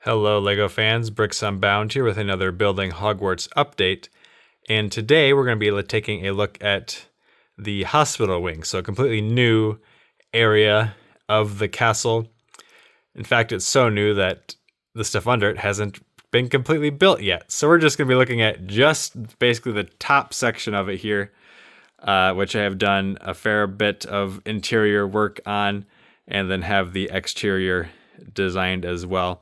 Hello, LEGO fans. Bricks Unbound here with another Building Hogwarts update. And today we're going to be taking a look at the hospital wing. So, a completely new area of the castle. In fact, it's so new that the stuff under it hasn't been completely built yet. So, we're just going to be looking at just basically the top section of it here, which I have done a fair bit of interior work on, and then have the exterior designed as well.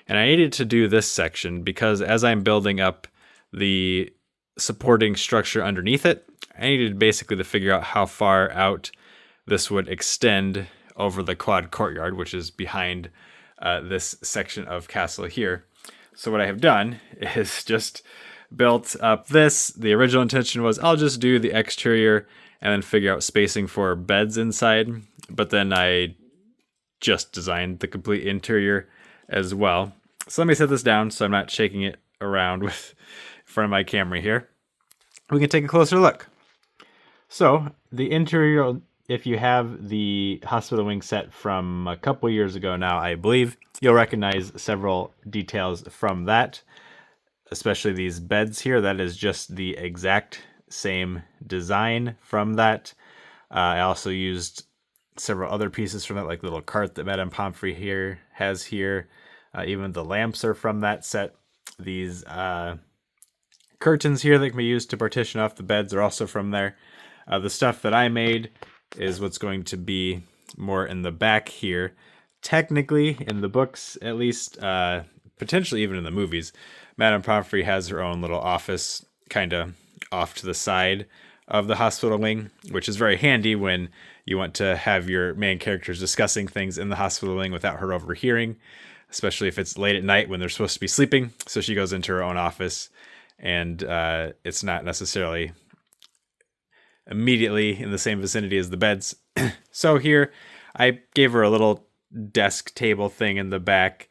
And I needed to do this section because as I'm building up the supporting structure underneath it, I needed basically to figure out how far out this would extend over the quad courtyard, which is behind this section of castle here. So what I have done is just built up this. The original intention was I'll just do the exterior and then figure out spacing for beds inside. But then I just designed the complete interior as well. So let me set this down so I'm not shaking it around with in front of my camera here. We can take a closer look. So the interior, if you have the hospital wing set from a couple years ago now, I believe, you'll recognize several details from that, especially these beds here. That is just the exact same design from that. I also used several other pieces from that, like the little cart that Madame Pomfrey here has here. Even the lamps are from that set. These curtains here that can be used to partition off the beds are also from there. The stuff that I made is what's going to be more in the back here. Technically, in the books, at least, potentially even in the movies, Madame Pomfrey has her own little office kind of off to the side of the hospital wing, which is very handy when you want to have your main characters discussing things in the hospital wing without her overhearing, especially if it's late at night when they're supposed to be sleeping. So she goes into her own office, and it's not necessarily immediately in the same vicinity as the beds. So here, I gave her a little desk table thing in the back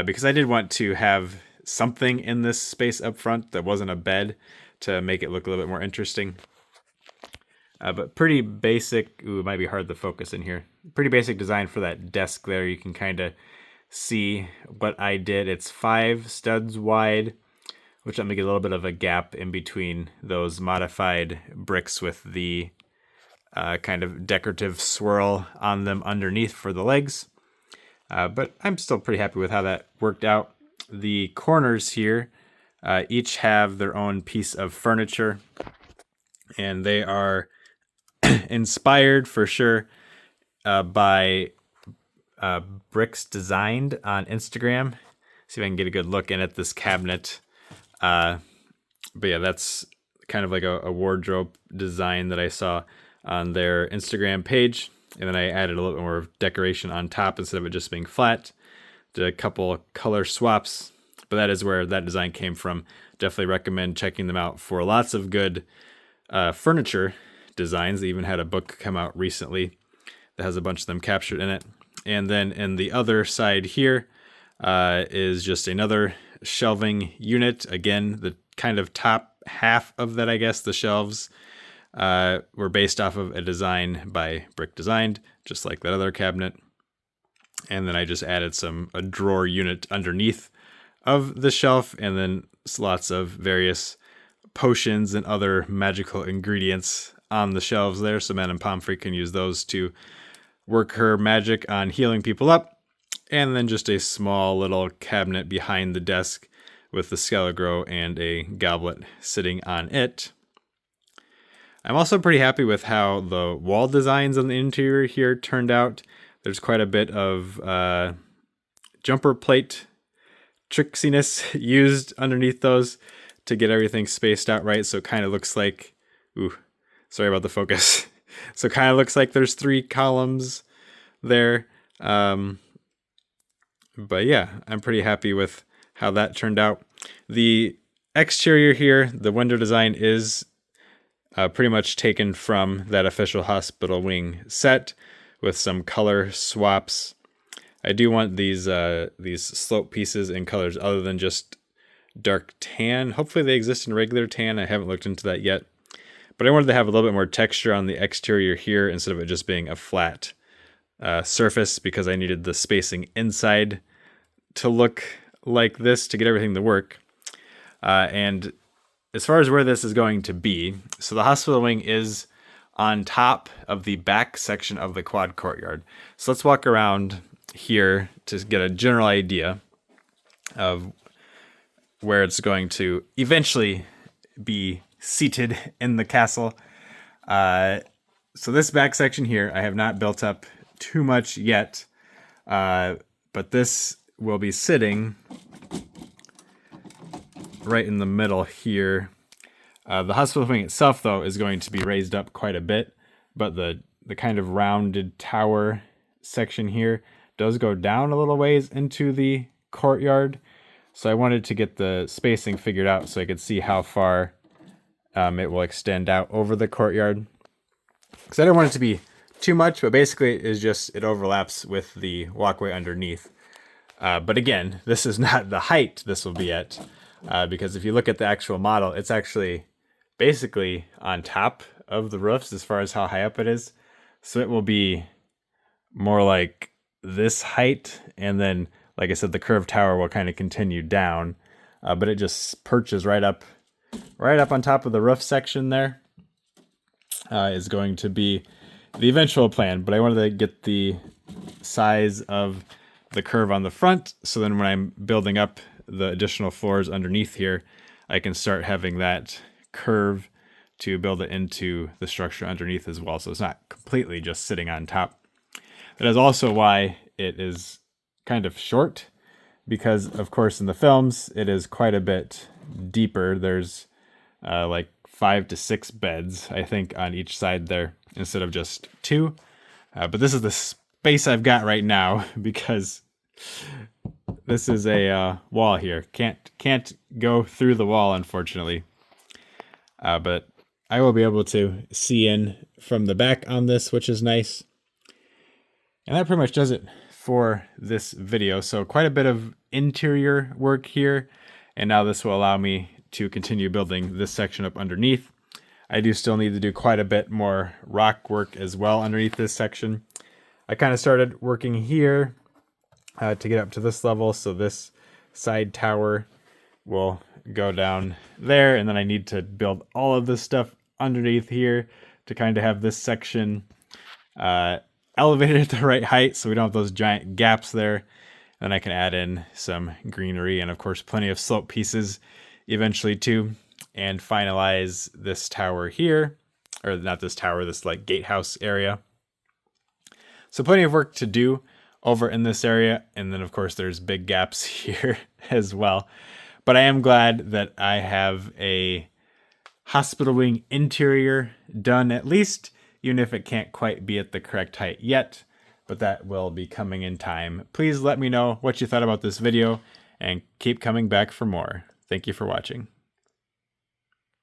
because I did want to have something in this space up front that wasn't a bed to make it look a little bit more interesting. But pretty basic. Ooh, it might be hard to focus in here. Pretty basic design for that desk there. You can kind of see what I did. It's 5 studs wide, which will make a little bit of a gap in between those modified bricks with the kind of decorative swirl on them underneath for the legs. But I'm still pretty happy with how that worked out. The corners here each have their own piece of furniture, and they are inspired for sure by bricks designed on Instagram. See if I can get a good look in at this cabinet. But yeah, that's kind of like a wardrobe design that I saw on their Instagram page. And then I added a little bit more decoration on top instead of it just being flat. Did a couple color swaps, but that is where that design came from. Definitely recommend checking them out for lots of good furniture designs. They even had a book come out recently that has a bunch of them captured in it. And then in the other side here is just another shelving unit. Again, the kind of top half of that, I guess, the shelves were based off of a design by Brick Designed, just like that other cabinet. And then I just added a drawer unit underneath of the shelf, and then lots of various potions and other magical ingredients on the shelves there, so Madame Pomfrey can use those to work her magic on healing people up. And then just a small little cabinet behind the desk with the Skelegro and a goblet sitting on it. I'm also pretty happy with how the wall designs on the interior here turned out. There's quite a bit of jumper plate tricksiness used underneath those to get everything spaced out right, so it kind of looks like, ooh, sorry about the focus. So it kind of looks like there's 3 columns there. But yeah, I'm pretty happy with how that turned out. The exterior here, the window design is pretty much taken from that official hospital wing set with some color swaps. I do want these slope pieces in colors other than just dark tan. Hopefully they exist in regular tan. I haven't looked into that yet. But I wanted to have a little bit more texture on the exterior here instead of it just being a flat surface, because I needed the spacing inside to look like this to get everything to work. And as far as where this is going to be, so the hospital wing is on top of the back section of the quad courtyard. So let's walk around here to get a general idea of where it's going to eventually be seated in the castle. So this back section here, I have not built up too much yet, but this will be sitting right in the middle here. The hospital wing itself, though, is going to be raised up quite a bit, but the kind of rounded tower section here does go down a little ways into the courtyard. So I wanted to get the spacing figured out so I could see how far it will extend out over the courtyard. Because I don't want it to be too much, but basically it overlaps with the walkway underneath. But again, this is not the height this will be at, because if you look at the actual model, it's actually basically on top of the roofs as far as how high up it is. So it will be more like this height, and then, like I said, the curved tower will kind of continue down, but it just perches right up on top of the roof section there. Is going to be the eventual plan, but I wanted to get the size of the curve on the front, so then when I'm building up the additional floors underneath here, I can start having that curve to build it into the structure underneath as well, so it's not completely just sitting on top. That is also why it is kind of short, because of course in the films it is quite a bit deeper. There's like 5 to 6 beds, I think, on each side there instead of just 2. But this is the space I've got right now because this is a wall here. Can't go through the wall, unfortunately. But I will be able to see in from the back on this, which is nice. And that pretty much does it for this video. So quite a bit of interior work here. And now this will allow me to continue building this section up underneath. I do still need to do quite a bit more rock work as well underneath this section. I kind of started working here to get up to this level, so this side tower will go down there, and then I need to build all of this stuff underneath here to kind of have this section elevated at the right height so we don't have those giant gaps there. Then I can add in some greenery and of course plenty of slope pieces eventually too, and finalize this tower here, or not this tower, this like gatehouse area. So plenty of work to do over in this area, and then of course there's big gaps here as well. But I am glad that I have a hospital wing interior done, at least, even if it can't quite be at the correct height yet, but that will be coming in time. Please let me know what you thought about this video and keep coming back for more. Thank you for watching.